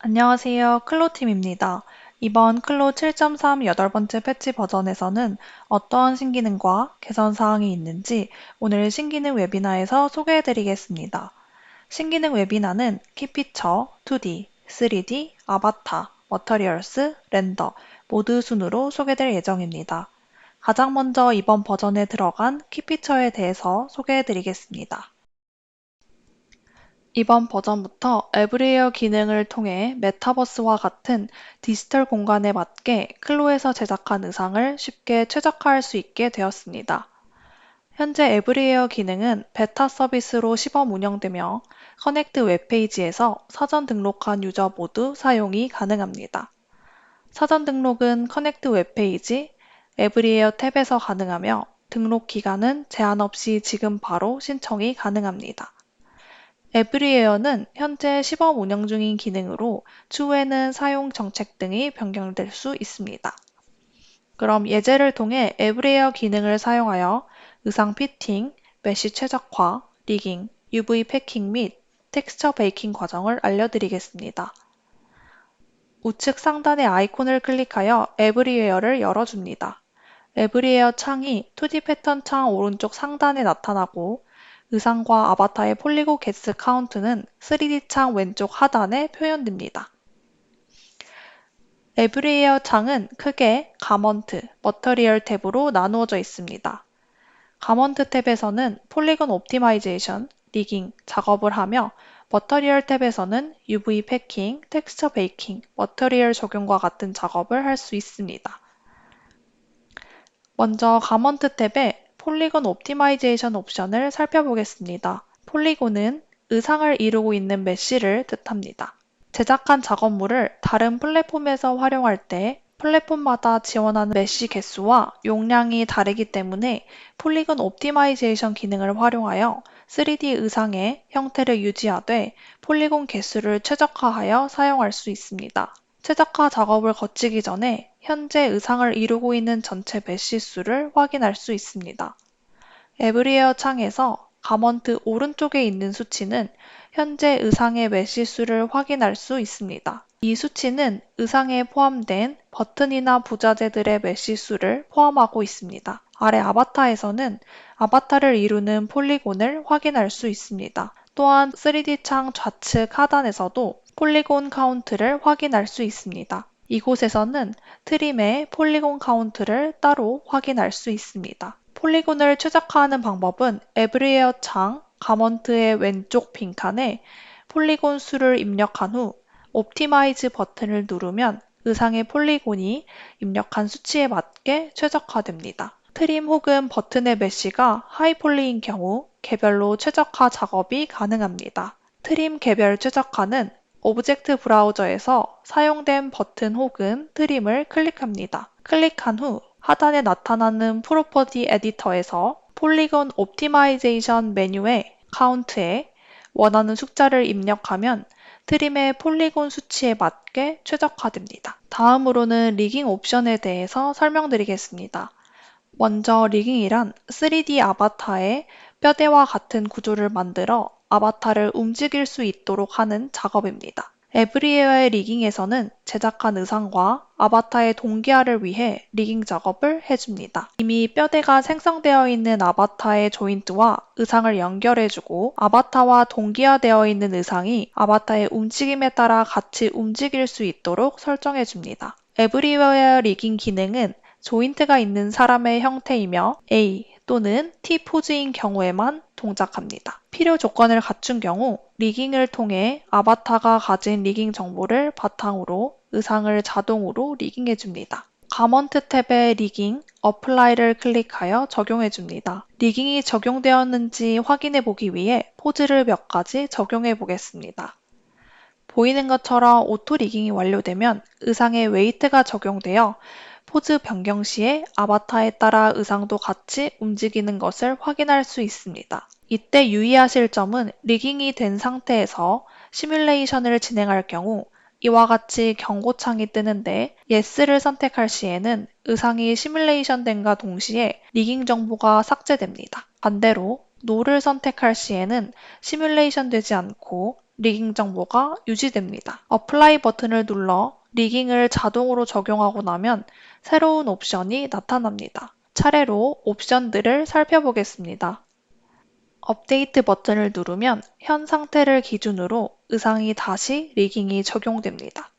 안녕하세요. 클로팀입니다. 이번 클로 7.3 8번째 패치 버전에서는 어떠한 신기능과 개선 사항이 있는지 오늘 신기능 웨비나에서 소개해드리겠습니다. 신기능 웨비나는 키피처, 2D, 3D, 아바타, 머터리얼스, 렌더 모두 순으로 소개될 예정입니다. 가장 먼저 이번 버전에 들어간 키피처에 대해서 소개해드리겠습니다. 이번 버전부터 에브리웨어 기능을 통해 메타버스와 같은 디지털 공간에 맞게 클로에서 제작한 의상을 쉽게 최적화할 수 있게 되었습니다. 현재 에브리웨어 기능은 베타 서비스로 시범 운영되며 커넥트 웹페이지에서 사전 등록한 유저 모두 사용이 가능합니다. 사전 등록은 커넥트 웹페이지, 에브리웨어 탭에서 가능하며 등록 기간은 제한 없이 지금 바로 신청이 가능합니다. 에브리웨어는 현재 시범 운영 중인 기능으로 추후에는 사용 정책 등이 변경될 수 있습니다. 그럼 예제를 통해 에브리웨어 기능을 사용하여 의상 피팅, 메쉬 최적화, 리깅, UV 패킹 및 텍스처 베이킹 과정을 알려드리겠습니다. 우측 상단의 아이콘을 클릭하여 에브리웨어를 열어줍니다. 에브리웨어 창이 2D 패턴 창 오른쪽 상단에 나타나고 의상과 아바타의 폴리곤 개수 카운트는 3D 창 왼쪽 하단에 표현됩니다. 에브리웨어 창은 크게 가먼트, 머터리얼 탭으로 나누어져 있습니다. 가먼트 탭에서는 폴리곤 옵티마이제이션, 리깅 작업을 하며 머터리얼 탭에서는 UV 패킹, 텍스처 베이킹, 머터리얼 적용과 같은 작업을 할 수 있습니다. 먼저 가먼트 탭의 폴리곤 옵티마이제이션 옵션을 살펴보겠습니다. 폴리곤은 의상을 이루고 있는 메쉬를 뜻합니다. 제작한 작업물을 다른 플랫폼에서 활용할 때 플랫폼마다 지원하는 메쉬 개수와 용량이 다르기 때문에 폴리곤 옵티마이제이션 기능을 활용하여 3D 의상의 형태를 유지하되 폴리곤 개수를 최적화하여 사용할 수 있습니다. 최적화 작업을 거치기 전에 현재 의상을 이루고 있는 전체 메쉬 수를 확인할 수 있습니다. 에브리웨어 창에서 가먼트 오른쪽에 있는 수치는 현재 의상의 메쉬 수를 확인할 수 있습니다. 이 수치는 의상에 포함된 버튼이나 부자재들의 메쉬 수를 포함하고 있습니다. 아래 아바타에서는 아바타를 이루는 폴리곤을 확인할 수 있습니다. 또한 3D 창 좌측 하단에서도 폴리곤 카운트를 확인할 수 있습니다. 이곳에서는 트림의 폴리곤 카운트를 따로 확인할 수 있습니다. 폴리곤을 최적화하는 방법은 에브리웨어 창 가먼트의 왼쪽 빈칸에 폴리곤 수를 입력한 후 옵티마이즈 버튼을 누르면 의상의 폴리곤이 입력한 수치에 맞게 최적화됩니다. 트림 혹은 버튼의 메쉬가 하이폴리인 경우 개별로 최적화 작업이 가능합니다. 트림 개별 최적화는 오브젝트 브라우저에서 사용된 버튼 혹은 트림을 클릭합니다. 클릭한 후 하단에 나타나는 프로퍼티 에디터에서 폴리곤 옵티마이제이션 메뉴의 카운트에 원하는 숫자를 입력하면 트림의 폴리곤 수치에 맞게 최적화됩니다. 다음으로는 리깅 옵션에 대해서 설명드리겠습니다. 먼저 리깅이란 3D 아바타의 뼈대와 같은 구조를 만들어 아바타를 움직일 수 있도록 하는 작업입니다. 에브리웨어의 리깅에서는 제작한 의상과 아바타의 동기화를 위해 리깅 작업을 해줍니다. 이미 뼈대가 생성되어 있는 아바타의 조인트와 의상을 연결해주고 아바타와 동기화되어 있는 의상이 아바타의 움직임에 따라 같이 움직일 수 있도록 설정해줍니다. 에브리웨어 리깅 기능은 조인트가 있는 사람의 형태이며 A 또는 T 포즈인 경우에만 동작합니다. 필요 조건을 갖춘 경우 리깅을 통해 아바타가 가진 리깅 정보를 바탕으로 의상을 자동으로 리깅해줍니다. 가먼트 탭의 리깅, 어플라이를 클릭하여 적용해줍니다. 리깅이 적용되었는지 확인해보기 위해 포즈를 몇 가지 적용해보겠습니다. 보이는 것처럼 오토 리깅이 완료되면 의상에 웨이트가 적용되어 포즈 변경 시에 아바타에 따라 의상도 같이 움직이는 것을 확인할 수 있습니다. 이때 유의하실 점은 리깅이 된 상태에서 시뮬레이션을 진행할 경우 이와 같이 경고창이 뜨는데 Yes를 선택할 시에는 의상이 시뮬레이션 된과 동시에 리깅 정보가 삭제됩니다. 반대로 No를 선택할 시에는 시뮬레이션 되지 않고 리깅 정보가 유지됩니다. 어플라이 버튼을 눌러 리깅을 자동으로 적용하고 나면 새로운 옵션이 나타납니다. 차례로 옵션들을 살펴보겠습니다. 업데이트 버튼을 누르면 현 상태를 기준으로 의상이 다시 리깅이 적용됩니다.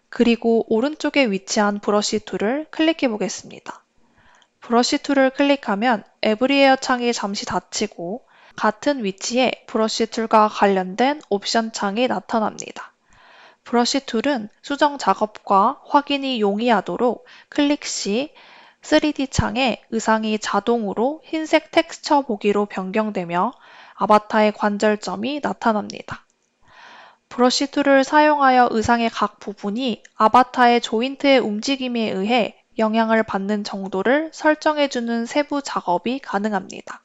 그리고 오른쪽에 위치한 브러쉬 툴을 클릭해 보겠습니다. 브러쉬 툴을 클릭하면 에브리웨어 창이 잠시 닫히고 같은 위치에 브러쉬 툴과 관련된 옵션 창이 나타납니다. 브러쉬 툴은 수정 작업과 확인이 용이하도록 클릭 시 3D 창에 의상이 자동으로 흰색 텍스처 보기로 변경되며 아바타의 관절점이 나타납니다. 브러쉬 툴을 사용하여 의상의 각 부분이 아바타의 조인트의 움직임에 의해 영향을 받는 정도를 설정해주는 세부 작업이 가능합니다.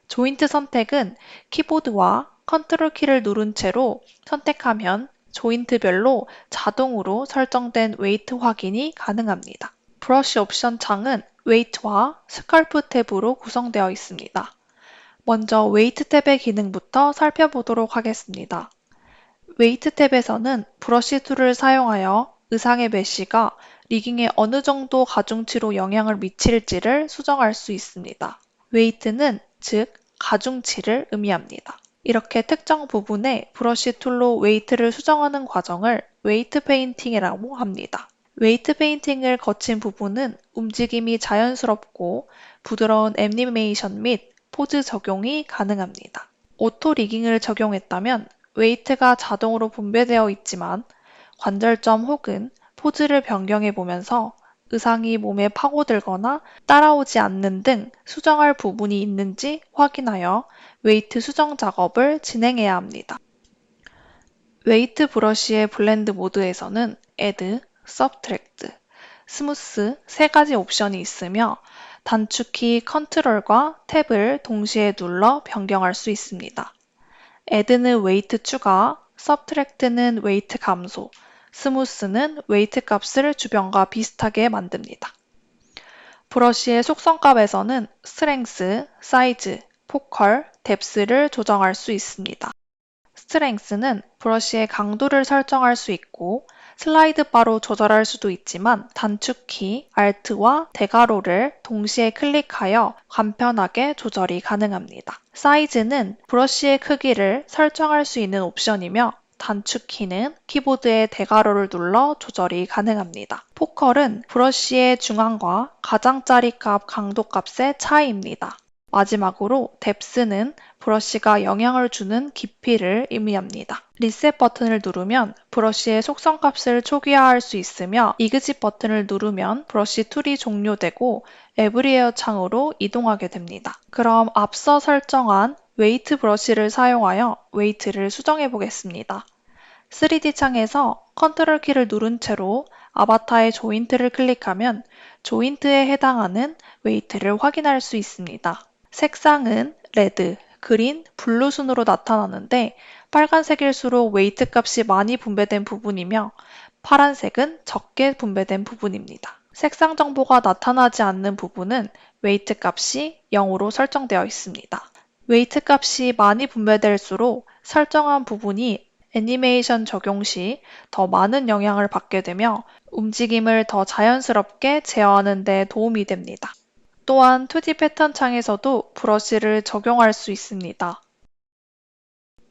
조인트 선택은 키보드와 컨트롤 키를 누른 채로 선택하면 조인트별로 자동으로 설정된 웨이트 확인이 가능합니다. 브러쉬 옵션 창은 웨이트와 스컬프 탭으로 구성되어 있습니다. 먼저 웨이트 탭의 기능부터 살펴보도록 하겠습니다. 웨이트 탭에서는 브러쉬 툴을 사용하여 의상의 메쉬가 리깅에 어느 정도 가중치로 영향을 미칠지를 수정할 수 있습니다. 웨이트는 즉 가중치를 의미합니다. 이렇게 특정 부분에 브러쉬 툴로 웨이트를 수정하는 과정을 웨이트 페인팅이라고 합니다. 웨이트 페인팅을 거친 부분은 움직임이 자연스럽고 부드러운 애니메이션 및 포즈 적용이 가능합니다. 오토 리깅을 적용했다면 웨이트가 자동으로 분배되어 있지만 관절점 혹은 포즈를 변경해 보면서 의상이 몸에 파고들거나 따라오지 않는 등 수정할 부분이 있는지 확인하여 웨이트 수정 작업을 진행해야 합니다. 웨이트 브러쉬의 블렌드 모드에서는 Add, Subtract, Smooth 세 가지 옵션이 있으며 단축키 컨트롤과 탭을 동시에 눌러 변경할 수 있습니다. Add는 웨이트 추가, Subtract는 웨이트 감소, Smooth는 웨이트 값을 주변과 비슷하게 만듭니다. 브러쉬의 속성값에서는 스트렝스, 사이즈, 포컬, 뎁스를 조정할 수 있습니다. 스트렝스는 브러쉬의 강도를 설정할 수 있고 슬라이드 바로 조절할 수도 있지만 단축키 Alt와 대괄호를 동시에 클릭하여 간편하게 조절이 가능합니다. 사이즈는 브러쉬의 크기를 설정할 수 있는 옵션이며 단축키는 키보드의 대괄호를 눌러 조절이 가능합니다. 포컬은 브러쉬의 중앙과 가장자리 값 강도 값의 차이입니다. 마지막으로 뎁스는 브러쉬가 영향을 주는 깊이를 의미합니다. 리셋 버튼을 누르면 브러쉬의 속성값을 초기화할 수 있으며 이그짓 버튼을 누르면 브러쉬 툴이 종료되고 에브리웨어 창으로 이동하게 됩니다. 그럼 앞서 설정한 웨이트 브러쉬를 사용하여 웨이트를 수정해 보겠습니다. 3D 창에서 컨트롤 키를 누른 채로 아바타의 조인트를 클릭하면 조인트에 해당하는 웨이트를 확인할 수 있습니다. 색상은 레드, 그린, 블루 순으로 나타나는데 빨간색일수록 웨이트 값이 많이 분배된 부분이며 파란색은 적게 분배된 부분입니다. 색상 정보가 나타나지 않는 부분은 웨이트 값이 0으로 설정되어 있습니다. 웨이트 값이 많이 분배될수록 설정한 부분이 애니메이션 적용 시 더 많은 영향을 받게 되며 움직임을 더 자연스럽게 제어하는 데 도움이 됩니다. 또한 2D 패턴 창에서도 브러쉬를 적용할 수 있습니다.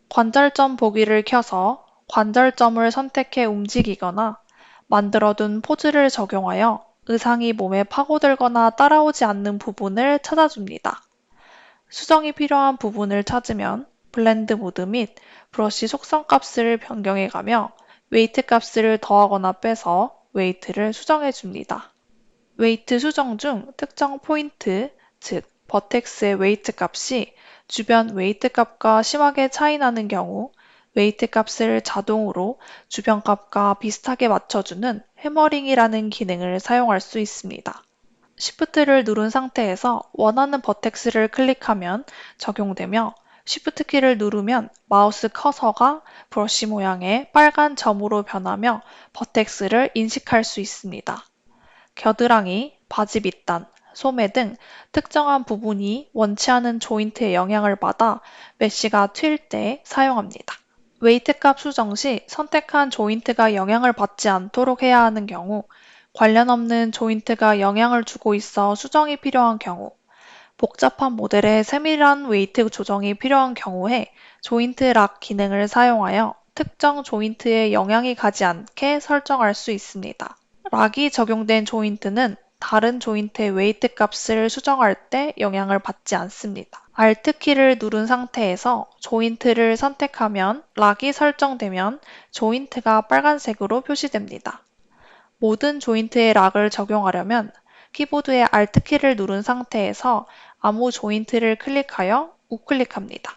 관절점 보기를 켜서 관절점을 선택해 움직이거나 만들어둔 포즈를 적용하여 의상이 몸에 파고들거나 따라오지 않는 부분을 찾아줍니다. 수정이 필요한 부분을 찾으면 블렌드 모드 및 브러쉬 속성 값을 변경해가며 웨이트 값을 더하거나 빼서 웨이트를 수정해 줍니다. 웨이트 수정 중 특정 포인트, 즉 버텍스의 웨이트 값이 주변 웨이트 값과 심하게 차이 나는 경우 웨이트 값을 자동으로 주변 값과 비슷하게 맞춰주는 해머링이라는 기능을 사용할 수 있습니다. Shift를 누른 상태에서 원하는 버텍스를 클릭하면 적용되며 Shift 키를 누르면 마우스 커서가 브러쉬 모양의 빨간 점으로 변하며 버텍스를 인식할 수 있습니다. 겨드랑이, 바지 밑단, 소매 등 특정한 부분이 원치 않은 조인트에 영향을 받아 메쉬가 튈 때 사용합니다. 웨이트 값 수정 시 선택한 조인트가 영향을 받지 않도록 해야 하는 경우, 관련 없는 조인트가 영향을 주고 있어 수정이 필요한 경우, 복잡한 모델에 세밀한 웨이트 조정이 필요한 경우에 조인트 락 기능을 사용하여 특정 조인트에 영향이 가지 않게 설정할 수 있습니다. 락이 적용된 조인트는 다른 조인트의 웨이트 값을 수정할 때 영향을 받지 않습니다. Alt 키를 누른 상태에서 조인트를 선택하면 락이 설정되면 조인트가 빨간색으로 표시됩니다. 모든 조인트에 락을 적용하려면 키보드의 Alt 키를 누른 상태에서 아무 조인트를 클릭하여 우클릭합니다.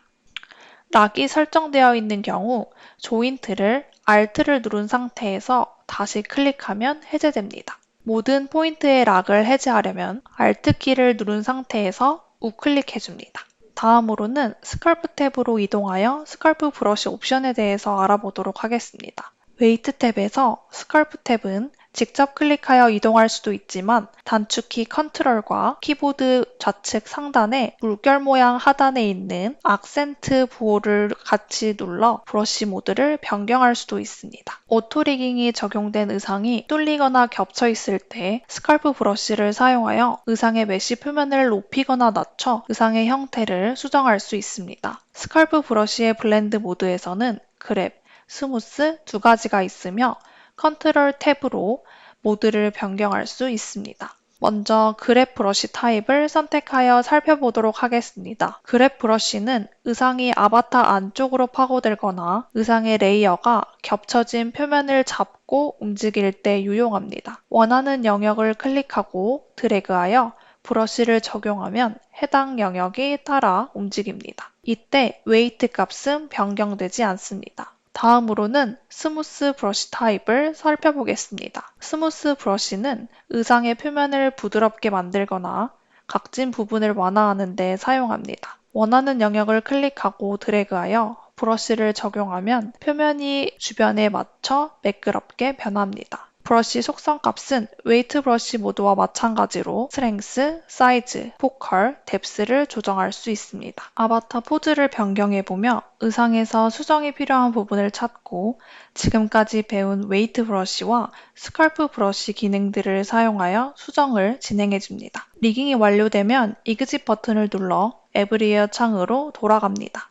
락이 설정되어 있는 경우 조인트를 Alt를 누른 상태에서 다시 클릭하면 해제됩니다. 모든 포인트의 락을 해제하려면 Alt 키를 누른 상태에서 우클릭해줍니다. 다음으로는 스컬프 탭으로 이동하여 스컬프 브러쉬 옵션에 대해서 알아보도록 하겠습니다. 웨이트 탭에서 스컬프 탭은 직접 클릭하여 이동할 수도 있지만 단축키 컨트롤과 키보드 좌측 상단에 물결 모양 하단에 있는 악센트 부호를 같이 눌러 브러쉬 모드를 변경할 수도 있습니다. 오토 리깅이 적용된 의상이 뚫리거나 겹쳐 있을 때 스컬프 브러쉬를 사용하여 의상의 메쉬 표면을 높이거나 낮춰 의상의 형태를 수정할 수 있습니다. 스컬프 브러쉬의 블렌드 모드에서는 그랩, 스무스 두 가지가 있으며 컨트롤 탭으로 모드를 변경할 수 있습니다. 먼저 그랩 브러쉬 타입을 선택하여 살펴보도록 하겠습니다. 그랩 브러쉬는 의상이 아바타 안쪽으로 파고들거나 의상의 레이어가 겹쳐진 표면을 잡고 움직일 때 유용합니다. 원하는 영역을 클릭하고 드래그하여 브러쉬를 적용하면 해당 영역이 따라 움직입니다. 이때 웨이트 값은 변경되지 않습니다. 다음으로는 스무스 브러쉬 타입을 살펴보겠습니다. 스무스 브러쉬는 의상의 표면을 부드럽게 만들거나 각진 부분을 완화하는 데 사용합니다. 원하는 영역을 클릭하고 드래그하여 브러쉬를 적용하면 표면이 주변에 맞춰 매끄럽게 변합니다. 브러쉬 속성 값은 웨이트 브러쉬 모드와 마찬가지로 스트렝스, 사이즈, 포컬, 뎁스를 조정할 수 있습니다. 아바타 포즈를 변경해보며 의상에서 수정이 필요한 부분을 찾고 지금까지 배운 웨이트 브러쉬와 스컬프 브러쉬 기능들을 사용하여 수정을 진행해줍니다. 리깅이 완료되면 이그짓 버튼을 눌러 에브리웨어 창으로 돌아갑니다.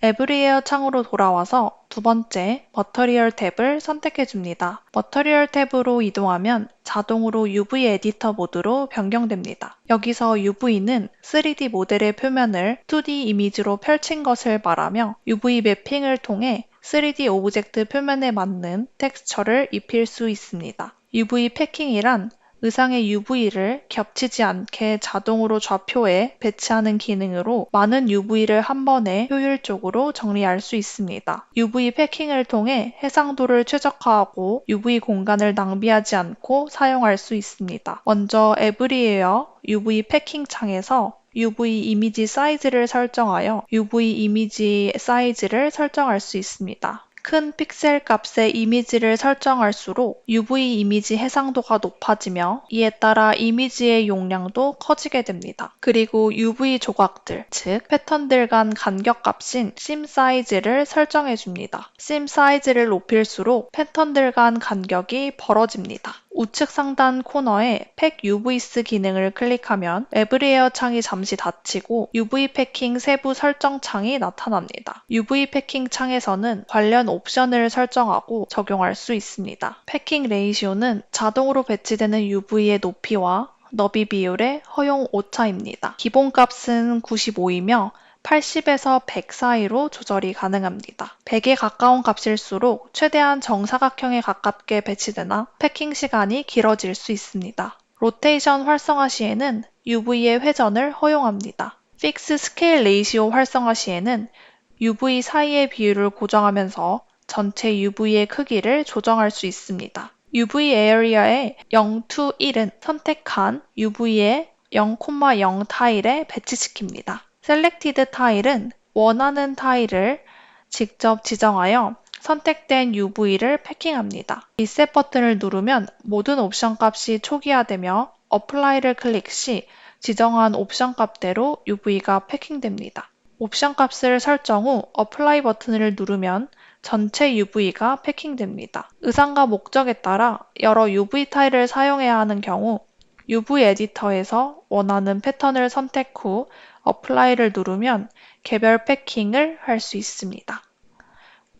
에브리웨어 창으로 돌아와서 두 번째 머터리얼 탭을 선택해 줍니다. 머터리얼 탭으로 이동하면 자동으로 UV 에디터 모드로 변경됩니다. 여기서 UV는 3D 모델의 표면을 2D 이미지로 펼친 것을 말하며 UV 매핑을 통해 3D 오브젝트 표면에 맞는 텍스처를 입힐 수 있습니다. UV 패킹이란 의상의 UV를 겹치지 않게 자동으로 좌표에 배치하는 기능으로 많은 UV를 한 번에 효율적으로 정리할 수 있습니다. UV 패킹을 통해 해상도를 최적화하고 UV 공간을 낭비하지 않고 사용할 수 있습니다. 먼저 에브리웨어 UV 패킹 창에서 UV 이미지 사이즈를 설정하여 UV 이미지 사이즈를 설정할 수 있습니다. 큰 픽셀 값의 이미지를 설정할수록 UV 이미지 해상도가 높아지며 이에 따라 이미지의 용량도 커지게 됩니다. 그리고 UV 조각들, 즉 패턴들 간 간격 값인 심 사이즈를 설정해줍니다. 심 사이즈를 높일수록 패턴들 간 간격이 벌어집니다. 우측 상단 코너에 팩 UVS 기능을 클릭하면 에브리웨어 창이 잠시 닫히고 UV 패킹 세부 설정 창이 나타납니다. UV 패킹 창에서는 관련 옵션을 설정하고 적용할 수 있습니다. 패킹 레이시오는 자동으로 배치되는 UV의 높이와 너비 비율의 허용 오차입니다. 기본 값은 95이며 80에서 100 사이로 조절이 가능합니다. 100에 가까운 값일수록 최대한 정사각형에 가깝게 배치되나 패킹 시간이 길어질 수 있습니다. 로테이션 활성화 시에는 UV의 회전을 허용합니다. 픽스 스케일 레이시오 활성화 시에는 UV 사이의 비율을 고정하면서 전체 UV의 크기를 조정할 수 있습니다. UV 에어리어의 0 to 1은 선택한 UV의 0,0 타일에 배치시킵니다. 셀렉티드 타일은 원하는 타일을 직접 지정하여 선택된 UV를 패킹합니다. 리셋 버튼을 누르면 모든 옵션 값이 초기화되며 어플라이를 클릭 시 지정한 옵션 값대로 UV가 패킹됩니다. 옵션 값을 설정 후 어플라이 버튼을 누르면 전체 UV가 패킹됩니다. 의상과 목적에 따라 여러 UV 타일을 사용해야 하는 경우 UV 에디터에서 원하는 패턴을 선택 후 어플라이를 누르면 개별 패킹을 할 수 있습니다.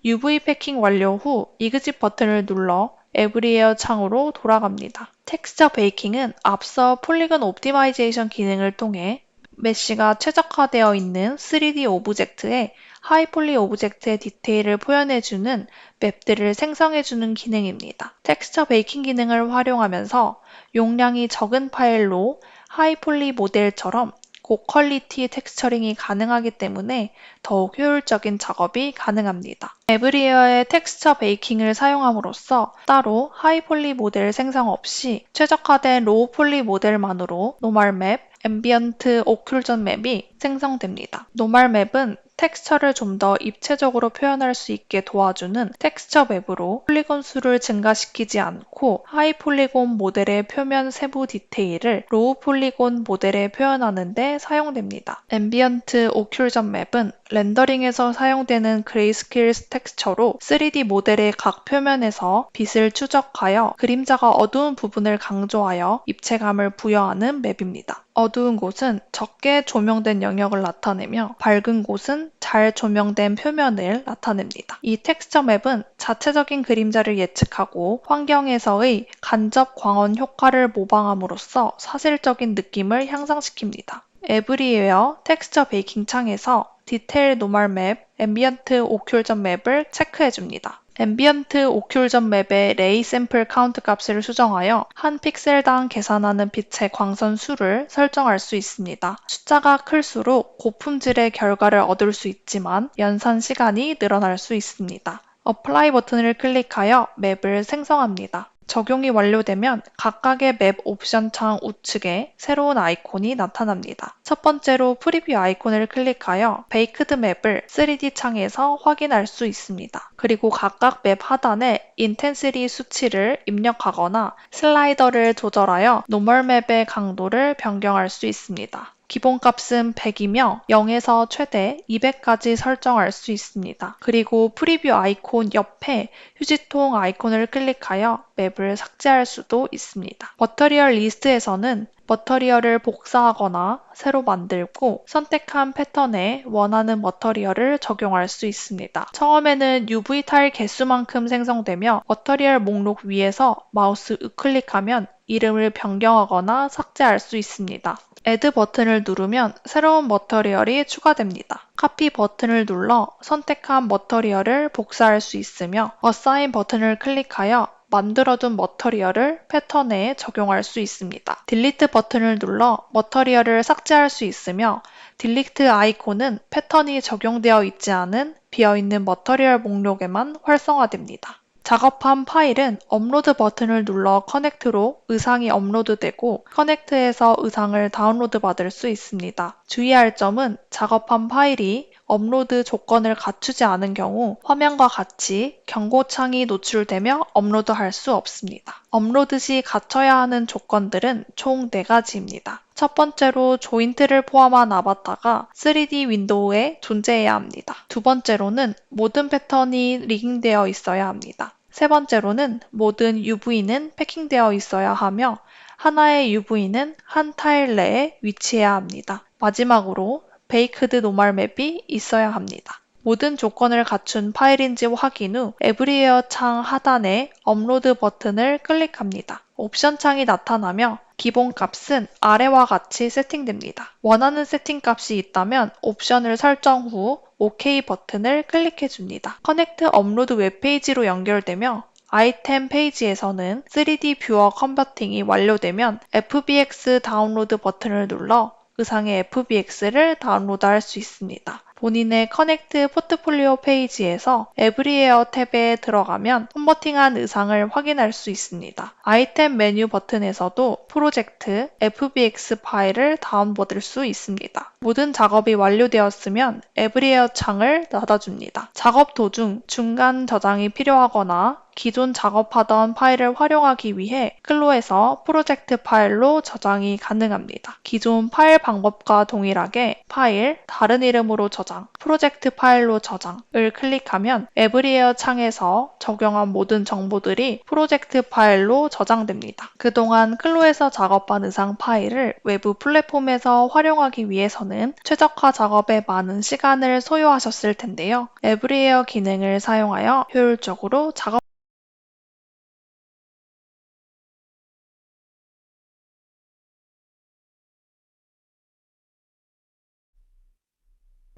UV 패킹 완료 후 이그짓 버튼을 눌러 에브리웨어 창으로 돌아갑니다. 텍스처 베이킹은 앞서 폴리건 옵티마이제이션 기능을 통해 메쉬가 최적화되어 있는 3D 오브젝트에 하이폴리 오브젝트의 디테일을 표현해주는 맵들을 생성해주는 기능입니다. 텍스처 베이킹 기능을 활용하면서 용량이 적은 파일로 하이폴리 모델처럼 고퀄리티 텍스처링이 가능하기 때문에 더욱 효율적인 작업이 가능합니다. 에브리웨어의 텍스처 베이킹을 사용함으로써 따로 하이폴리 모델 생성 없이 최적화된 로우 폴리 모델만으로 노멀 맵, 앰비언트 오클루전 맵이 생성됩니다. 노멀 맵은 텍스처를 좀 더 입체적으로 표현할 수 있게 도와주는 텍스처 맵으로 폴리곤 수를 증가시키지 않고 하이 폴리곤 모델의 표면 세부 디테일을 로우 폴리곤 모델에 표현하는 데 사용됩니다. 앰비언트 오클루전 맵은 렌더링에서 사용되는 그레이스케일 텍스처로 3D 모델의 각 표면에서 빛을 추적하여 그림자가 어두운 부분을 강조하여 입체감을 부여하는 맵입니다. 어두운 곳은 적게 조명된 영역을 나타내며 밝은 곳은 잘 조명된 표면을 나타냅니다. 이 텍스처 맵은 자체적인 그림자를 예측하고 환경에서의 간접 광원 효과를 모방함으로써 사실적인 느낌을 향상시킵니다. 에브리웨어 텍스처 베이킹 창에서 디테일 노멀 맵, 앰비언트 오큘전 맵을 체크해줍니다. 앰비언트 오큘전 맵의 레이 샘플 카운트 값을 수정하여 한 픽셀당 계산하는 빛의 광선 수를 설정할 수 있습니다. 숫자가 클수록 고품질의 결과를 얻을 수 있지만 연산 시간이 늘어날 수 있습니다. 어플라이 버튼을 클릭하여 맵을 생성합니다. 적용이 완료되면 각각의 맵 옵션 창 우측에 새로운 아이콘이 나타납니다. 첫 번째로 프리뷰 아이콘을 클릭하여 베이크드 맵을 3D 창에서 확인할 수 있습니다. 그리고 각각 맵 하단에 인텐시티 수치를 입력하거나 슬라이더를 조절하여 노멀 맵의 강도를 변경할 수 있습니다. 기본값은 100이며 0에서 최대 200까지 설정할 수 있습니다. 그리고 프리뷰 아이콘 옆에 휴지통 아이콘을 클릭하여 맵을 삭제할 수도 있습니다. 머터리얼 리스트에서는 머터리얼을 복사하거나 새로 만들고 선택한 패턴에 원하는 머터리얼을 적용할 수 있습니다. 처음에는 UV 타일 개수만큼 생성되며 머터리얼 목록 위에서 마우스 우클릭하면 이름을 변경하거나 삭제할 수 있습니다. Add 버튼을 누르면 새로운 머터리얼이 추가됩니다. Copy 버튼을 눌러 선택한 머터리얼을 복사할 수 있으며 Assign 버튼을 클릭하여 만들어둔 머터리얼을 패턴에 적용할 수 있습니다. Delete 버튼을 눌러 머터리얼을 삭제할 수 있으며 Delete 아이콘은 패턴이 적용되어 있지 않은 비어있는 머터리얼 목록에만 활성화됩니다. 작업한 파일은 업로드 버튼을 눌러 커넥트로 의상이 업로드되고 커넥트에서 의상을 다운로드 받을 수 있습니다. 주의할 점은 작업한 파일이 업로드 조건을 갖추지 않은 경우 화면과 같이 경고창이 노출되며 업로드할 수 없습니다. 업로드 시 갖춰야 하는 조건들은 총 4가지입니다. 첫 번째로 조인트를 포함한 아바타가 3D 윈도우에 존재해야 합니다. 두 번째로는 모든 패턴이 리깅되어 있어야 합니다. 세 번째로는 모든 UV는 패킹되어 있어야 하며 하나의 UV는 한 타일 내에 위치해야 합니다. 마지막으로 베이크드 노멀 맵이 있어야 합니다. 모든 조건을 갖춘 파일인지 확인 후 에브리웨어 창 하단의 업로드 버튼을 클릭합니다. 옵션 창이 나타나며 기본 값은 아래와 같이 세팅됩니다. 원하는 세팅 값이 있다면 옵션을 설정 후 OK 버튼을 클릭해 줍니다. 커넥트 업로드 웹페이지로 연결되며 아이템 페이지에서는 3D 뷰어 컨버팅이 완료되면 FBX 다운로드 버튼을 눌러 의상의 FBX를 다운로드할 수 있습니다. 본인의 커넥트 포트폴리오 페이지에서 에브리웨어 탭에 들어가면 컨버팅한 의상을 확인할 수 있습니다. 아이템 메뉴 버튼에서도 프로젝트 FBX 파일을 다운받을 수 있습니다. 모든 작업이 완료되었으면 에브리웨어 창을 닫아줍니다. 작업 도중 중간 저장이 필요하거나 기존 작업하던 파일을 활용하기 위해 클로에서 프로젝트 파일로 저장이 가능합니다. 기존 파일 방법과 동일하게 파일, 다른 이름으로 저장 저장, 프로젝트 파일로 저장을 클릭하면 에브리웨어 창에서 적용한 모든 정보들이 프로젝트 파일로 저장됩니다. 그동안 클로에서 작업한 의상 파일을 외부 플랫폼에서 활용하기 위해서는 최적화 작업에 많은 시간을 소요하셨을 텐데요. 에브리웨어 기능을 사용하여 효율적으로 작업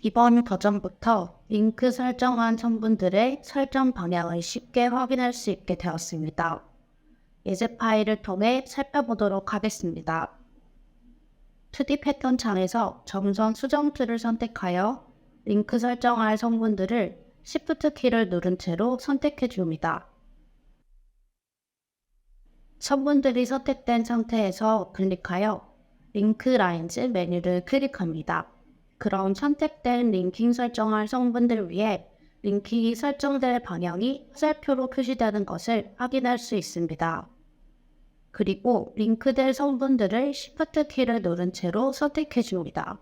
이번 버전부터 링크 설정한 성분들의 설정 방향을 쉽게 확인할 수 있게 되었습니다. 예제 파일을 통해 살펴보도록 하겠습니다. 2D 패턴 창에서 점선 수정 툴을 선택하여 링크 설정할 성분들을 Shift 키를 누른 채로 선택해 줍니다. 성분들이 선택된 상태에서 클릭하여 링크 라인즈 메뉴를 클릭합니다. 그럼 선택된 링킹 설정할 성분들 위에 링킹이 설정될 방향이 화살표로 표시되는 것을 확인할 수 있습니다. 그리고 링크될 성분들을 Shift 키를 누른 채로 선택해 줍니다.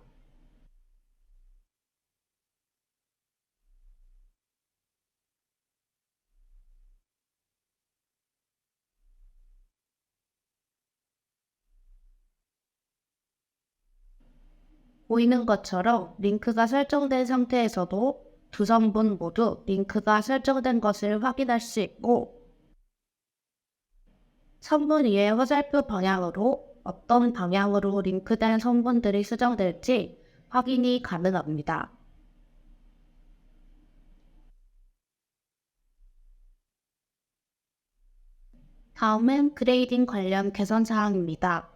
보이는 것처럼 링크가 설정된 상태에서도 두 성분 모두 링크가 설정된 것을 확인할 수 있고, 성분 위의 화살표 방향으로 어떤 방향으로 링크된 성분들이 수정될지 확인이 가능합니다. 다음은 그레이딩 관련 개선 사항입니다.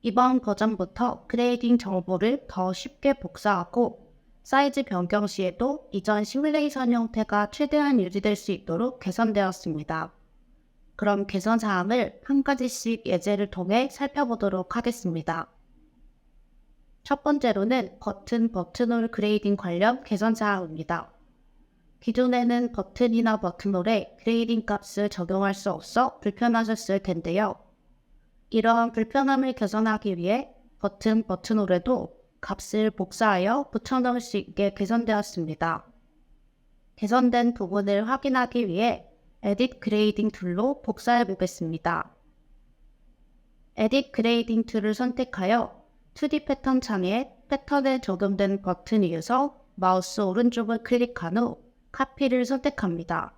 이번 버전부터 그레이딩 정보를 더 쉽게 복사하고 사이즈 변경 시에도 이전 시뮬레이션 형태가 최대한 유지될 수 있도록 개선되었습니다. 그럼 개선 사항을 한 가지씩 예제를 통해 살펴보도록 하겠습니다. 첫 번째로는 버튼홀 그레이딩 관련 개선 사항입니다. 기존에는 버튼이나 버튼홀에 그레이딩 값을 적용할 수 없어 불편하셨을 텐데요. 이러한 불편함을 개선하기 위해 버튼홀에도 값을 복사하여 붙여넣을 수 있게 개선되었습니다. 개선된 부분을 확인하기 위해 에딧 그레이딩 툴로 복사해 보겠습니다. 에딧 그레이딩 툴을 선택하여 2D 패턴 창에 패턴에 적용된 버튼 위에서 마우스 오른쪽을 클릭한 후 카피를 선택합니다.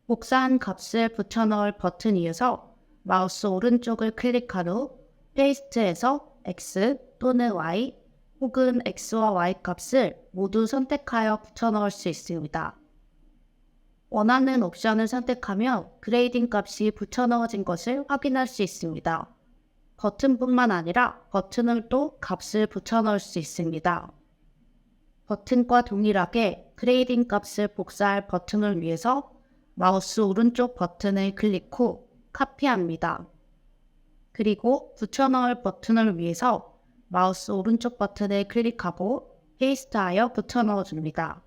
복사한 값을 붙여넣을 버튼 위에서 마우스 오른쪽을 클릭한 후 페이스트에서 X 또는 Y 혹은 X와 Y 값을 모두 선택하여 붙여넣을 수 있습니다. 원하는 옵션을 선택하면 그레이딩 값이 붙여넣어진 것을 확인할 수 있습니다. 버튼뿐만 아니라 버튼홀도 값을 붙여넣을 수 있습니다. 버튼과 동일하게 그레이딩 값을 복사할 버튼을 위해서 마우스 오른쪽 버튼을 클릭 후 카피합니다. 그리고 붙여넣을 버튼을 위해서 마우스 오른쪽 버튼을 클릭하고 페이스트하여 붙여넣어줍니다.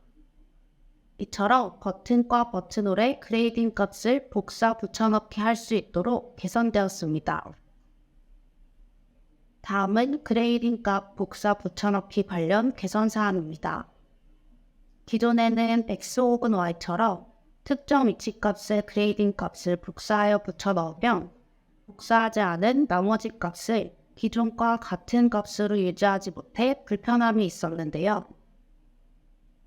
이처럼 버튼과 버튼홀의 그레이딩 값을 복사 붙여넣기 할 수 있도록 개선되었습니다. 다음은 그레이딩 값 복사 붙여넣기 관련 개선 사항입니다. 기존에는 X 혹은 Y처럼 특정 위치 값의 그레이딩 값을 복사하여 붙여넣으면 복사하지 않은 나머지 값을 기존과 같은 값으로 유지하지 못해 불편함이 있었는데요.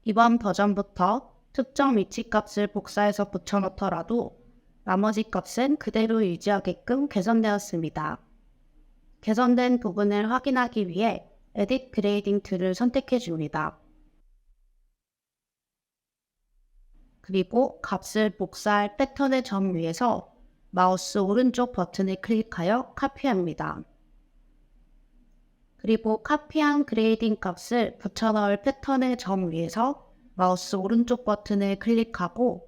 이번 버전부터 특정 위치 값을 복사해서 붙여넣더라도 나머지 값은 그대로 유지하게끔 개선되었습니다. 개선된 부분을 확인하기 위해 에딧 그레이딩 툴을 선택해 줍니다. 그리고 값을 복사할 패턴의 점 위에서 마우스 오른쪽 버튼을 클릭하여 카피합니다. 그리고 카피한 그레이딩 값을 붙여넣을 패턴의 점 위에서 마우스 오른쪽 버튼을 클릭하고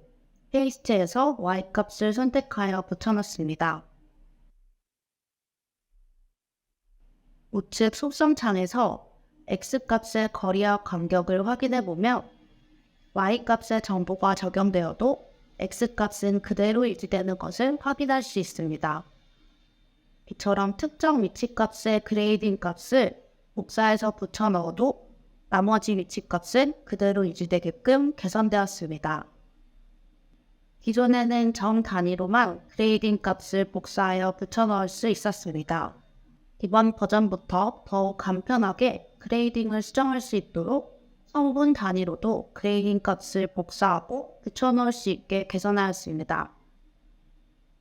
페이스트에서 Y 값을 선택하여 붙여넣습니다. 우측 속성 창에서 X 값의 거리와 간격을 확인해보면 Y 값의 정보가 적용되어도 X 값은 그대로 유지되는 것을 확인할 수 있습니다. 이처럼 특정 위치 값의 그레이딩 값을 복사해서 붙여넣어도 나머지 위치값은 그대로 유지되게끔 개선되었습니다. 기존에는 정 단위로만 그레이딩 값을 복사하여 붙여넣을 수 있었습니다. 이번 버전부터 더욱 간편하게 그레이딩을 수정할 수 있도록 성분 단위로도 그레이딩 값을 복사하고 붙여넣을 수 있게 개선하였습니다.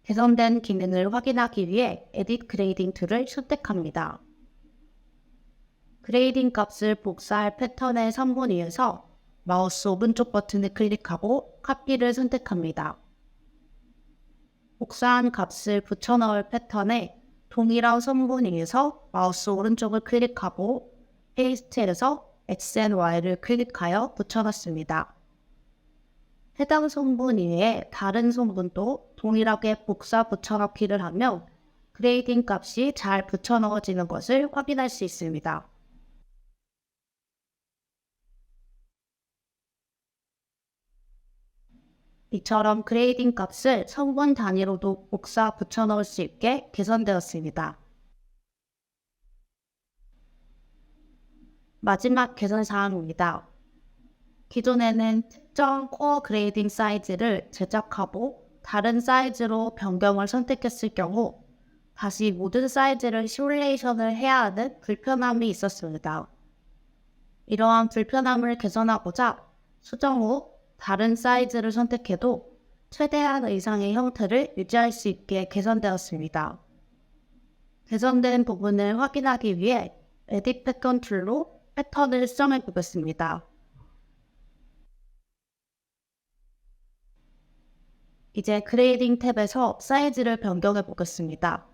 개선된 기능을 확인하기 위해 Edit Grading 툴을 선택합니다. 그레이딩 값을 복사할 패턴의 성분 위에서 마우스 오른쪽 버튼을 클릭하고 카피를 선택합니다. 복사한 값을 붙여넣을 패턴에 동일한 성분 위에서 마우스 오른쪽을 클릭하고 페이스트에서 X and Y를 클릭하여 붙여넣습니다. 해당 성분 이외에 다른 성분도 동일하게 복사 붙여넣기를 하면 그레이딩 값이 잘 붙여넣어지는 것을 확인할 수 있습니다. 이처럼 그레이딩 값을 성분 단위로도 복사 붙여넣을 수 있게 개선되었습니다. 마지막 개선 사항입니다. 기존에는 특정 코어 그레이딩 사이즈를 제작하고 다른 사이즈로 변경을 선택했을 경우 다시 모든 사이즈를 시뮬레이션을 해야 하는 불편함이 있었습니다. 이러한 불편함을 개선하고자 수정 후 다른 사이즈를 선택해도 최대한 이상의 형태를 유지할 수 있게 개선되었습니다. 개선된 부분을 확인하기 위해 에딧 패턴 툴로 패턴을 수정해 보겠습니다. 이제 그레이딩 탭에서 사이즈를 변경해 보겠습니다.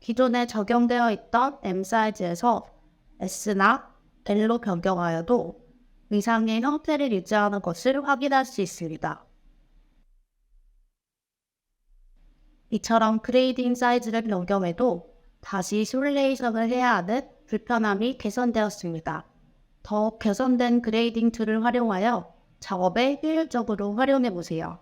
기존에 적용되어 있던 M 사이즈에서 S나 L로 변경하여도 이상의 형태를 유지하는 것을 확인할 수 있습니다. 이처럼 그레이딩 사이즈를 변경해도 다시 시뮬레이션을 해야 하는 불편함이 개선되었습니다. 더욱 개선된 그레이딩 툴을 활용하여 작업에 효율적으로 활용해 보세요.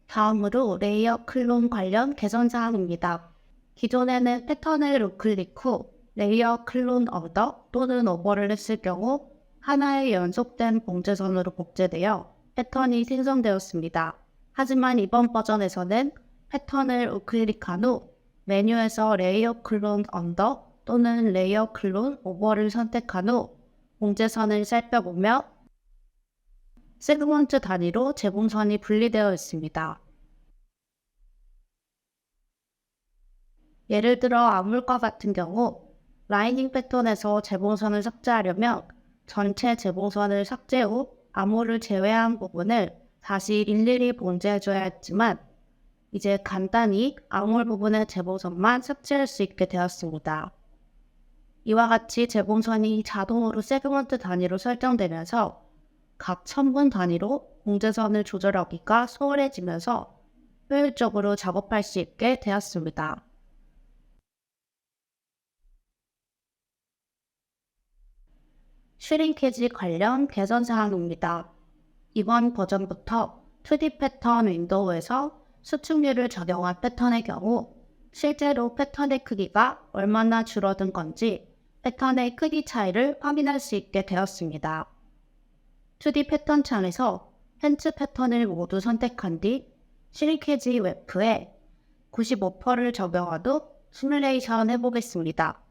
다음으로 레이어 클론 관련 개선 사항입니다. 기존에는 패턴을 우클릭 후 레이어 클론 언더 또는 오버를 했을 경우 하나의 연속된 봉제선으로 복제되어 패턴이 생성되었습니다. 하지만 이번 버전에서는 패턴을 우클릭한 후 메뉴에서 레이어 클론 언더 또는 레이어 클론 오버를 선택한 후 봉제선을 살펴보며 세그먼트 단위로 재봉선이 분리되어 있습니다. 예를 들어 암울과 같은 경우 라이닝 패턴에서 재봉선을 삭제하려면 전체 재봉선을 삭제 후 암울을 제외한 부분을 다시 일일이 봉제해줘야 했지만 이제 간단히 암울 부분의 재봉선만 삭제할 수 있게 되었습니다. 이와 같이 재봉선이 자동으로 세그먼트 단위로 설정되면서 각 천분 단위로 봉제선을 조절하기가 수월해지면서 효율적으로 작업할 수 있게 되었습니다. 슈링케지 관련 개선 사항입니다. 이번 버전부터 2D 패턴 윈도우에서 수축률을 적용한 패턴의 경우 실제로 패턴의 크기가 얼마나 줄어든 건지 패턴의 크기 차이를 확인할 수 있게 되었습니다. 2D 패턴 창에서 펜츠 패턴을 모두 선택한 뒤 슈링케지 웨프에 95%를 적용하도 시뮬레이션 해보겠습니다.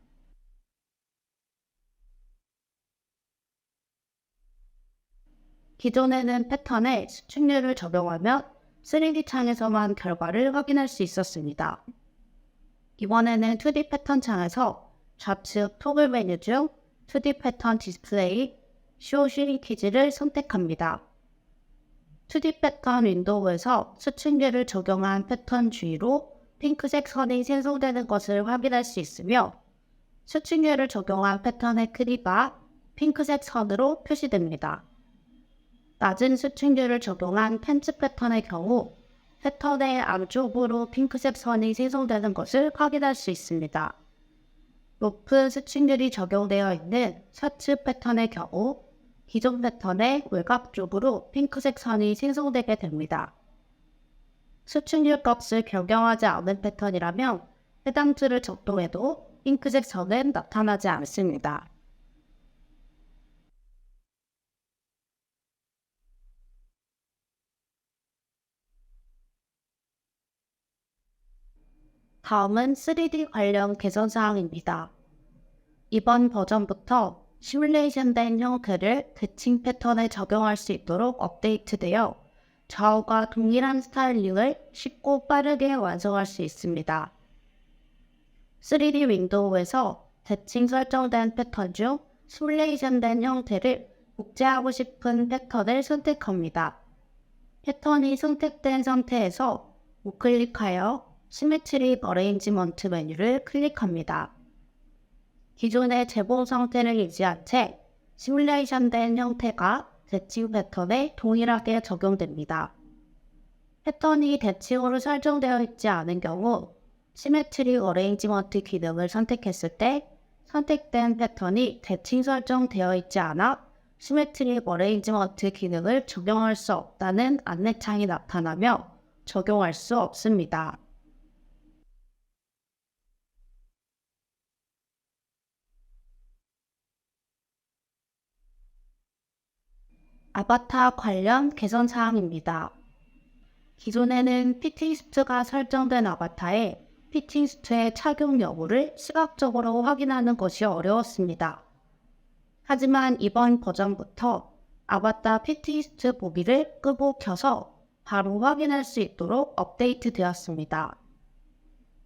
기존에는 패턴에 수축률을 적용하면 3D 창에서만 결과를 확인할 수 있었습니다. 이번에는 2D 패턴 창에서 좌측 토글 메뉴 중 2D 패턴 디스플레이 쇼 슈링키지를 선택합니다. 2D 패턴 윈도우에서 수축률을 적용한 패턴 주위로 핑크색 선이 생성되는 것을 확인할 수 있으며 수축률을 적용한 패턴의 크기가 핑크색 선으로 표시됩니다. 낮은 수축률을 적용한 펜츠 패턴의 경우 패턴의 안쪽으로 핑크색 선이 생성되는 것을 확인할 수 있습니다. 높은 수축률이 적용되어 있는 셔츠 패턴의 경우 기존 패턴의 외곽 쪽으로 핑크색 선이 생성되게 됩니다. 수축률 값을 변경하지 않은 패턴이라면 해당 툴을 적동해도 핑크색 선은 나타나지 않습니다. 다음은 3D 관련 개선 사항입니다. 이번 버전부터 시뮬레이션된 형태를 대칭 패턴에 적용할 수 있도록 업데이트되어 좌우가 동일한 스타일링을 쉽고 빠르게 완성할 수 있습니다. 3D 윈도우에서 대칭 설정된 패턴 중 시뮬레이션된 형태를 복제하고 싶은 패턴을 선택합니다. 패턴이 선택된 상태에서 우클릭하여 시메트릭 어레인지먼트 메뉴를 클릭합니다. 기존의 재봉 상태를 유지한 채 시뮬레이션된 형태가 대칭 패턴에 동일하게 적용됩니다. 패턴이 대칭으로 설정되어 있지 않은 경우 시메트릭 어레인지먼트 기능을 선택했을 때 선택된 패턴이 대칭 설정되어 있지 않아 시메트릭 어레인지먼트 기능을 적용할 수 없다는 안내창이 나타나며 적용할 수 없습니다. 아바타 관련 개선 사항입니다. 기존에는 피팅수트가 설정된 아바타에 피팅수트의 착용 여부를 시각적으로 확인하는 것이 어려웠습니다. 하지만 이번 버전부터 아바타 피팅수트 보기를 끄고 켜서 바로 확인할 수 있도록 업데이트 되었습니다.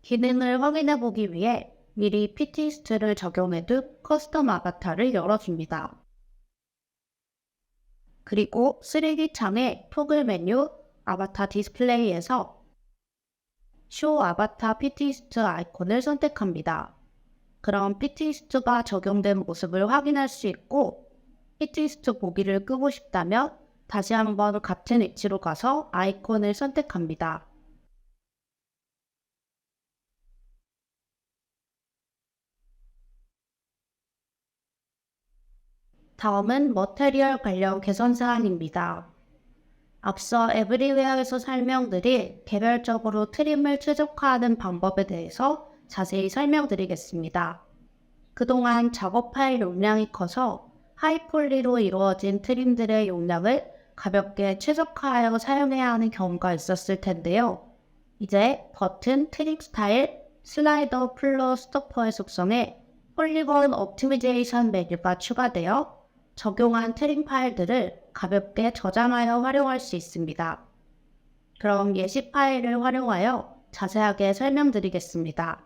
기능을 확인해 보기 위해 미리 피팅수트를 적용해둔 커스텀 아바타를 열어줍니다. 그리고 3D 창의 토글 메뉴 아바타 디스플레이에서 쇼 아바타 피팅수트 아이콘을 선택합니다. 그럼 피팅수트가 적용된 모습을 확인할 수 있고 피팅수트 보기를 끄고 싶다면 다시 한번 같은 위치로 가서 아이콘을 선택합니다. 다음은 머테리얼 관련 개선 사항입니다. 앞서 에브리웨어에서 설명드린 개별적으로 트림을 최적화하는 방법에 대해서 자세히 설명드리겠습니다. 그동안 작업 파일 용량이 커서 하이폴리로 이루어진 트림들의 용량을 가볍게 최적화하여 사용해야 하는 경우가 있었을 텐데요. 이제 버튼, 트림 스타일, 슬라이더, 플러, 스토퍼의 속성에 폴리곤 옵티미제이션 메뉴가 추가되어 적용한 트림 파일들을 가볍게 저장하여 활용할 수 있습니다. 그럼 예시 파일을 활용하여 자세하게 설명드리겠습니다.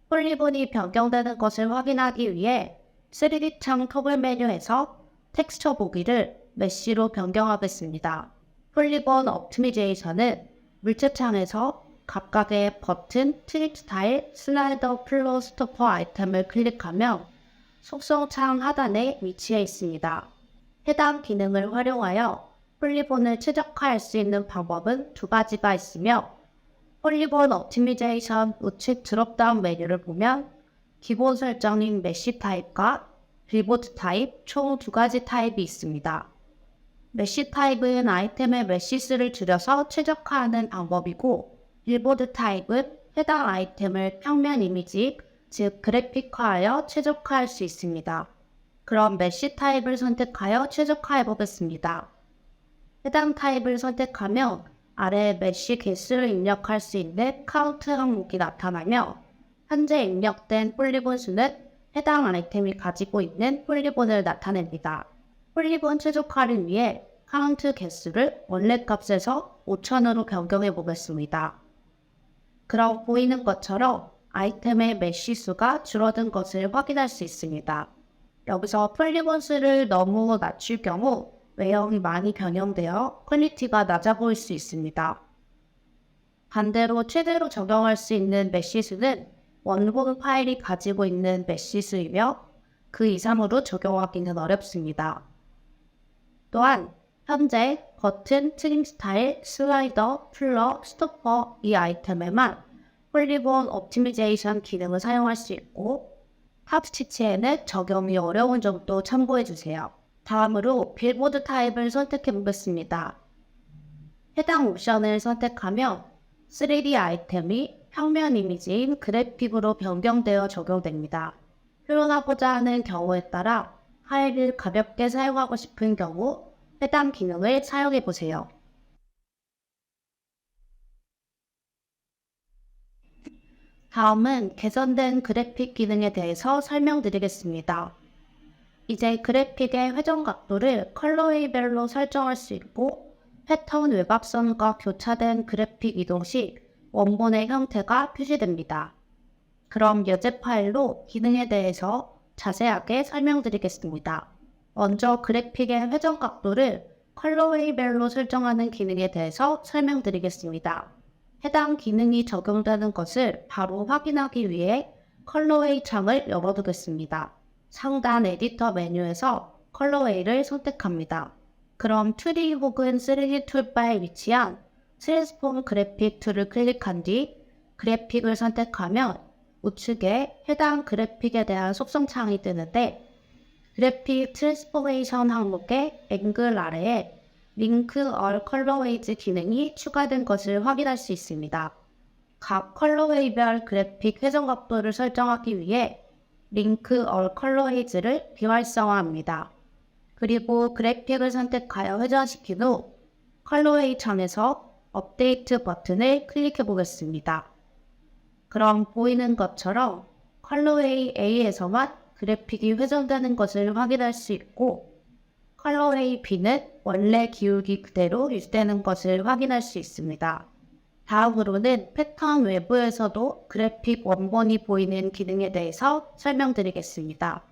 폴리곤이 변경되는 것을 확인하기 위해 3D 창 토글 메뉴에서 텍스처 보기를 메쉬로 변경하겠습니다. 폴리곤 옵티미제이션은 물체 창에서 각각의 버튼, 트림 스타일, 슬라이더, 플로, 스토퍼 아이템을 클릭하면 속성 창 하단에 위치해 있습니다. 해당 기능을 활용하여 폴리곤을 최적화할 수 있는 방법은 두 가지가 있으며 폴리곤 옵티미제이션 우측 드롭다운 메뉴를 보면 기본 설정인 메쉬 타입과 빌보드 타입 총 두 가지 타입이 있습니다. 메쉬 타입은 아이템의 메쉬수를 줄여서 최적화하는 방법이고 빌보드 타입은 해당 아이템을 평면 이미지, 즉 그래픽화하여 최적화할 수 있습니다. 그럼 메쉬 타입을 선택하여 최적화해 보겠습니다. 해당 타입을 선택하면 아래 메쉬 개수를 입력할 수 있는 카운트 항목이 나타나며 현재 입력된 폴리곤 수는 해당 아이템이 가지고 있는 폴리곤을 나타냅니다. 폴리곤 최적화를 위해 카운트 개수를 원래 값에서 5000으로 변경해 보겠습니다. 그럼 보이는 것처럼 아이템의 메쉬 수가 줄어든 것을 확인할 수 있습니다. 여기서 폴리곤 수를 너무 낮출 경우 외형이 많이 변형되어 퀄리티가 낮아 보일 수 있습니다. 반대로 최대로 적용할 수 있는 메쉬 수는 원본 파일이 가지고 있는 메쉬 수이며 그 이상으로 적용하기는 어렵습니다. 또한 현재 버튼, 트림 스타일, 슬라이더, 플러, 스토퍼 이 아이템에만 폴리곤 옵티미제이션 기능을 사용할 수 있고 탑 스티치에는 적용이 어려운 점도 참고해주세요. 다음으로 빌보드 타입을 선택해 보겠습니다. 해당 옵션을 선택하면 3D 아이템이 평면 이미지인 그래픽으로 변경되어 적용됩니다. 표현하고자 하는 경우에 따라 파일을 가볍게 사용하고 싶은 경우 해당 기능을 사용해 보세요. 다음은 개선된 그래픽 기능에 대해서 설명드리겠습니다. 이제 그래픽의 회전 각도를 컬러웨이별로 설정할 수 있고 패턴 외곽선과 교차된 그래픽 이동 시 원본의 형태가 표시됩니다. 그럼 예제 파일로 기능에 대해서 자세하게 설명드리겠습니다. 먼저 그래픽의 회전 각도를 컬러웨이별로 설정하는 기능에 대해서 설명드리겠습니다. 해당 기능이 적용되는 것을 바로 확인하기 위해 컬러웨이 창을 열어두겠습니다. 상단 에디터 메뉴에서 컬러웨이를 선택합니다. 그럼 2D 혹은 3D 툴바에 위치한 트랜스폼 그래픽 툴을 클릭한 뒤 그래픽을 선택하면 우측에 해당 그래픽에 대한 속성 창이 뜨는데 그래픽 트랜스포메이션 항목의 앵글 아래에 링크 all colorways 기능이 추가된 것을 확인할 수 있습니다. 각 컬러웨이별 그래픽 회전 각도를 설정하기 위해 링크 all colorways를 비활성화합니다. 그리고 그래픽을 선택하여 회전시킨 후 컬러웨이 창에서 업데이트 버튼을 클릭해 보겠습니다. 그럼 보이는 것처럼 컬러웨이 A에서만 그래픽이 회전되는 것을 확인할 수 있고 컬러웨이 B는 원래 기울기 그대로 유지되는 것을 확인할 수 있습니다. 다음으로는 패턴 외부에서도 그래픽 원본이 보이는 기능에 대해서 설명드리겠습니다.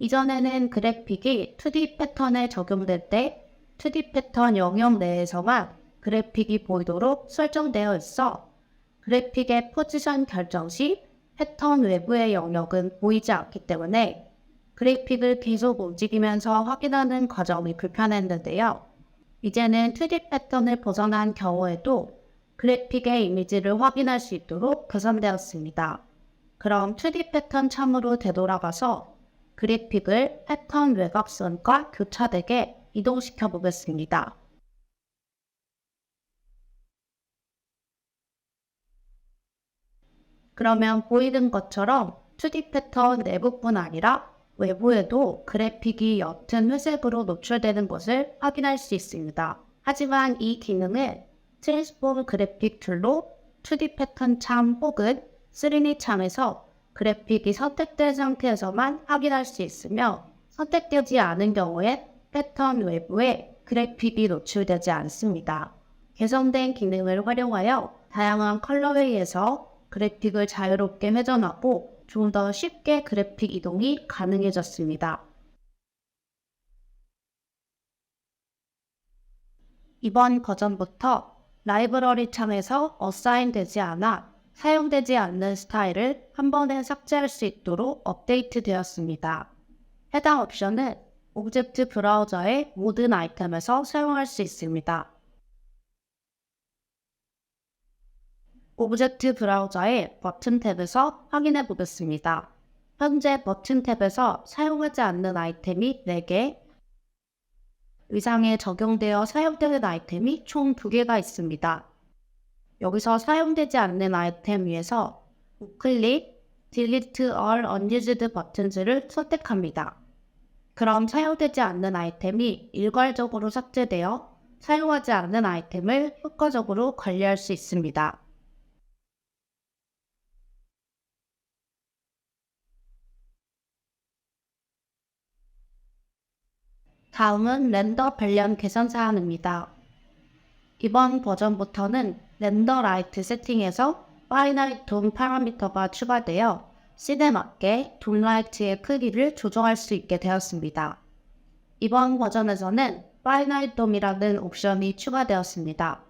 이전에는 그래픽이 2D 패턴에 적용될 때 2D 패턴 영역 내에서만 그래픽이 보이도록 설정되어 있어 그래픽의 포지션 결정 시 패턴 외부의 영역은 보이지 않기 때문에 그래픽을 계속 움직이면서 확인하는 과정이 불편했는데요. 이제는 2D 패턴을 벗어난 경우에도 그래픽의 이미지를 확인할 수 있도록 개선되었습니다. 그럼 2D 패턴 창으로 되돌아가서 그래픽을 패턴 외곽선과 교차되게 이동시켜 보겠습니다. 그러면 보이는 것처럼 2D 패턴 내부뿐 아니라 외부에도 그래픽이 옅은 회색으로 노출되는 것을 확인할 수 있습니다. 하지만 이 기능은 트랜스폼 그래픽 툴로 2D 패턴 창 혹은 3D 창에서 그래픽이 선택된 상태에서만 확인할 수 있으며 선택되지 않은 경우에 패턴 외부에 그래픽이 노출되지 않습니다. 개선된 기능을 활용하여 다양한 컬러웨이에서 그래픽을 자유롭게 회전하고 좀 더 쉽게 그래픽 이동이 가능해졌습니다. 이번 버전부터 라이브러리 창에서 어사인 되지 않아 사용되지 않는 스타일을 한 번에 삭제할 수 있도록 업데이트 되었습니다. 해당 옵션은 오브젝트 브라우저의 모든 아이템에서 사용할 수 있습니다. 오브젝트 브라우저의 버튼 탭에서 확인해 보겠습니다. 현재 버튼 탭에서 사용하지 않는 아이템이 4개, 의상에 적용되어 사용되는 아이템이 총 2개가 있습니다. 여기서 사용되지 않는 아이템 위에서 우클릭, Delete All Unused 버튼즈를 선택합니다. 그럼 사용되지 않는 아이템이 일괄적으로 삭제되어 사용하지 않는 아이템을 효과적으로 관리할 수 있습니다. 다음은 렌더 관련 개선 사항입니다. 이번 버전부터는 렌더 라이트 세팅에서 파이나이트 돔 파라미터가 추가되어 씬에 맞게 돔 라이트의 크기를 조정할 수 있게 되었습니다. 이번 버전에서는 파이나이트 돔이라는 옵션이 추가되었습니다.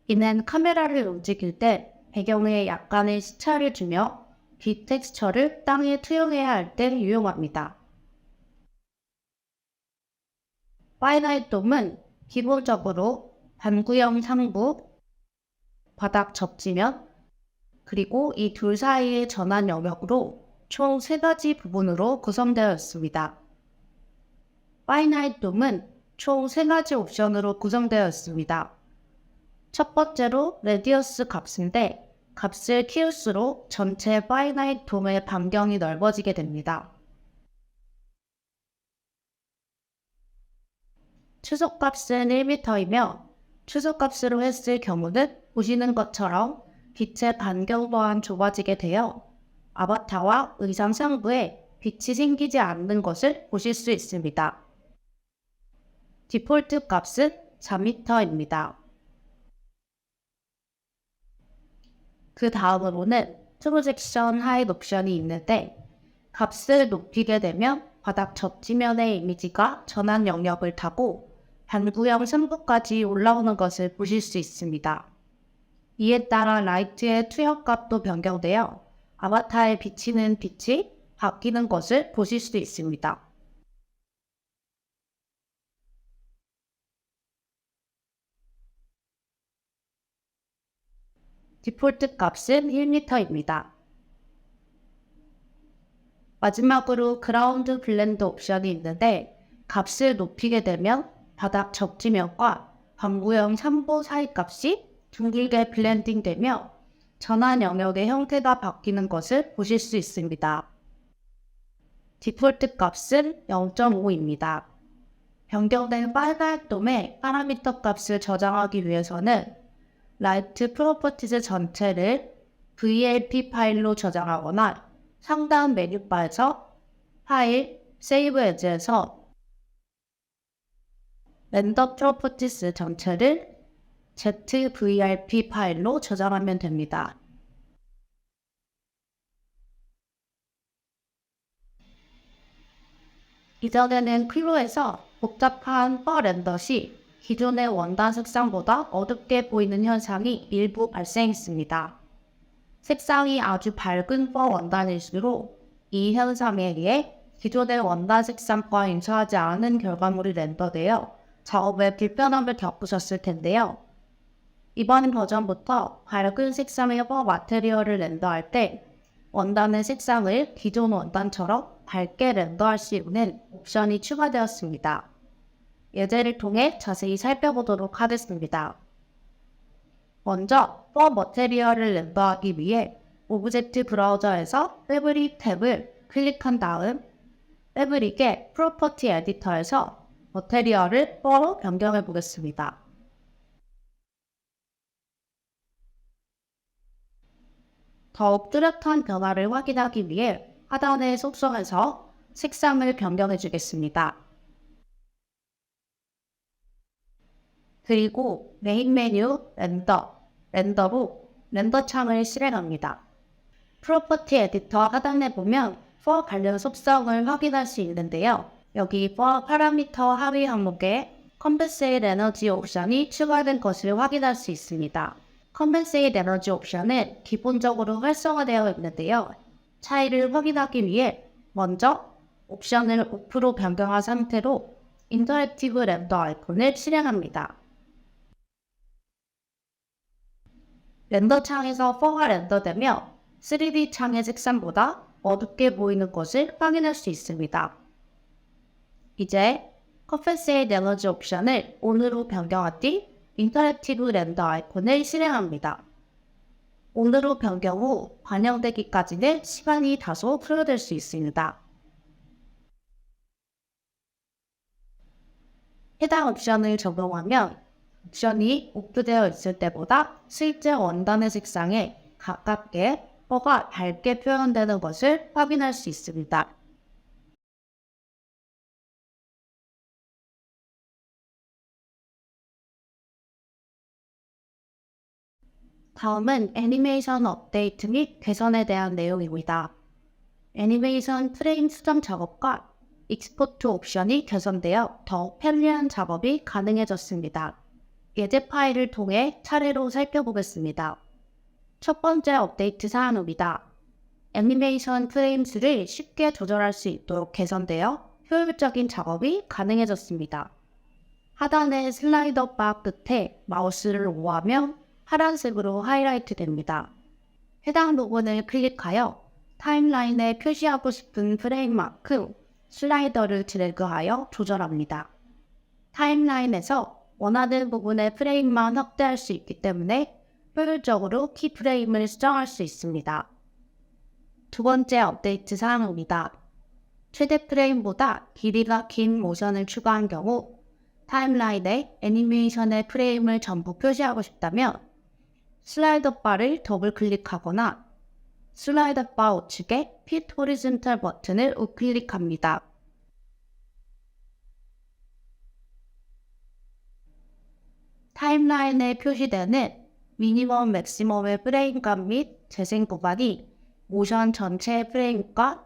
이는 카메라를 움직일 때 배경에 약간의 시차를 주며 빛 텍스처를 땅에 투영해야 할 때 유용합니다. 파이나이트 돔은 기본적으로 반구형 상부, 바닥 접지면, 그리고 이 둘 사이의 전환 영역으로 총 3가지 부분으로 구성되어 있습니다. 파이나이트 돔은 총 3가지 옵션으로 구성되어 있습니다. 첫 번째로 레디어스 값인데 값을 키울수록 전체 파이나이트 돔의 반경이 넓어지게 됩니다. 최소값은 1m이며 최소값으로 했을 경우는 보시는 것처럼 빛의 반경 또한 좁아지게 되어 아바타와 의상 상부에 빛이 생기지 않는 것을 보실 수 있습니다. 디폴트 값은 4m입니다. 그 다음으로는 프로젝션 하이트 옵션이 있는데 값을 높이게 되면 바닥 접지면의 이미지가 전환 영역을 타고 반구형 3부까지 올라오는 것을 보실 수 있습니다. 이에 따라 라이트의 투영값도 변경되어 아바타에 비치는 빛이 바뀌는 것을 보실 수 있습니다. 디폴트 값은 1m입니다. 마지막으로 그라운드 블렌드 옵션이 있는데 값을 높이게 되면 바닥 접지면과 반구형 3부 사이 값이 둥글게 블렌딩되며 전환 영역의 형태가 바뀌는 것을 보실 수 있습니다. 디폴트 값은 0.5입니다. 변경된 파이나이트 돔의 파라미터 값을 저장하기 위해서는 라이트 프로퍼티즈 전체를 VLP 파일로 저장하거나 상단 메뉴바에서 파일, 세이브 에즈에서 렌더 프로퍼티스 전체를 ZVRP 파일로 저장하면 됩니다. 이전에는 클로에서 복잡한 렌더 시 기존의 원단 색상보다 어둡게 보이는 현상이 일부 발생했습니다. 색상이 아주 밝은 원단일수록 이 현상에 의해 기존의 원단 색상과 인수하지 않은 결과물이 렌더되어 작업에 불편함을 겪으셨을 텐데요. 이번 버전부터 밝은 색상의 마테리얼을 렌더할 때 원단의 색상을 기존 원단처럼 밝게 렌더할 수 있는 옵션이 추가되었습니다. 예제를 통해 자세히 살펴보도록 하겠습니다. 먼저 머테리얼을 렌더하기 위해 오브젝트 브라우저에서 패브릭 탭을 클릭한 다음 패브릭의 프로퍼티 에디터에서 머테리얼을 로 변경해 보겠습니다. 더욱 뚜렷한 변화를 확인하기 위해 하단의 속성에서 색상을 변경해 주겠습니다. 그리고 메인 메뉴 렌더로 렌더 창을 실행합니다. 프로퍼티 에디터 하단에 보면 for 관련 속성을 확인할 수 있는데요. 여기 for 파라미터 하위 항목에 Compensate Energy 옵션이 추가된 것을 확인할 수 있습니다. Compensate Energy 옵션은 기본적으로 활성화되어 있는데요. 차이를 확인하기 위해 먼저 옵션을 오프로 변경한 상태로 인터랙티브 렌더 아이콘을 실행합니다. 렌더 창에서 for가 렌더되며 3D 창의 색상보다 어둡게 보이는 것을 확인할 수 있습니다. 이제 Compensate Energy 옵션을 ON으로 변경한 뒤 인터랙티브 렌더 아이콘을 실행합니다. ON으로 변경 후 반영되기까지는 시간이 다소 소요될 수 있습니다. 해당 옵션을 적용하면 옵션이 오프되어 있을 때보다 실제 원단의 색상에 가깝게 가 밝게 표현되는 것을 확인할 수 있습니다. 다음은 애니메이션 업데이트 및 개선에 대한 내용입니다. 애니메이션 프레임 수정 작업과 익스포트 옵션이 개선되어 더욱 편리한 작업이 가능해졌습니다. 예제 파일을 통해 차례로 살펴보겠습니다. 첫 번째 업데이트 사항입니다. 애니메이션 프레임 수를 쉽게 조절할 수 있도록 개선되어 효율적인 작업이 가능해졌습니다. 하단의 슬라이더 바 끝에 마우스를 오하면 파란색으로 하이라이트 됩니다. 해당 부분을 클릭하여 타임라인에 표시하고 싶은 프레임만큼 슬라이더를 드래그하여 조절합니다. 타임라인에서 원하는 부분의 프레임만 확대할 수 있기 때문에 효율적으로 키프레임을 수정할 수 있습니다. 두 번째 업데이트 사항입니다. 최대 프레임보다 길이가 긴 모션을 추가한 경우 타임라인에 애니메이션의 프레임을 전부 표시하고 싶다면 슬라이더 바를 더블 클릭하거나 슬라이더 바 우측에 Fit Horizontal 버튼을 우클릭합니다. 타임라인에 표시되는 미니멈 맥시멈의 프레임값 및 재생 구간이 모션 전체의 프레임과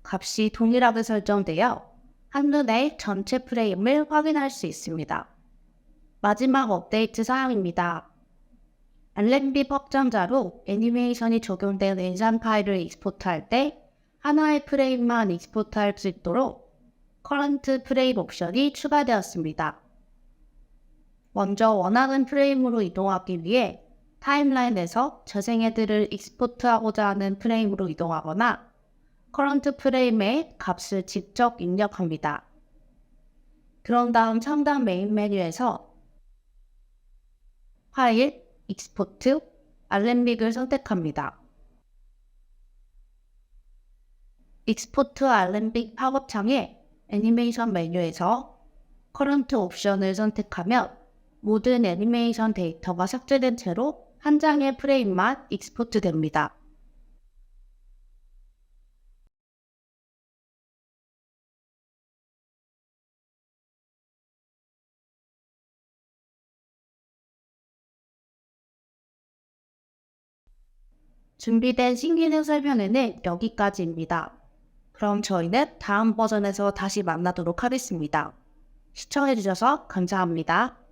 값이 동일하게 설정되어 한눈에 전체 프레임을 확인할 수 있습니다. 마지막 업데이트 사항입니다. RMB 확장자로 애니메이션이 적용된 인산 파일을 익스포트할 때 하나의 프레임만 익스포트할 수 있도록 커런트 프레임 옵션이 추가되었습니다. 먼저 원하는 프레임으로 이동하기 위해 타임라인에서 재생헤드를 익스포트하고자 하는 프레임으로 이동하거나 커런트 프레임의 값을 직접 입력합니다. 그런 다음 상단 메인 메뉴에서 파일, 익스포트, RMB를 선택합니다. 익스포트 RMB 팝업 창에 애니메이션 메뉴에서 커런트 옵션을 선택하면 모든 애니메이션 데이터가 삭제된 채로 한 장의 프레임만 익스포트 됩니다. 준비된 신기능 설명회는 여기까지입니다. 그럼 저희는 다음 버전에서 다시 만나도록 하겠습니다. 시청해주셔서 감사합니다.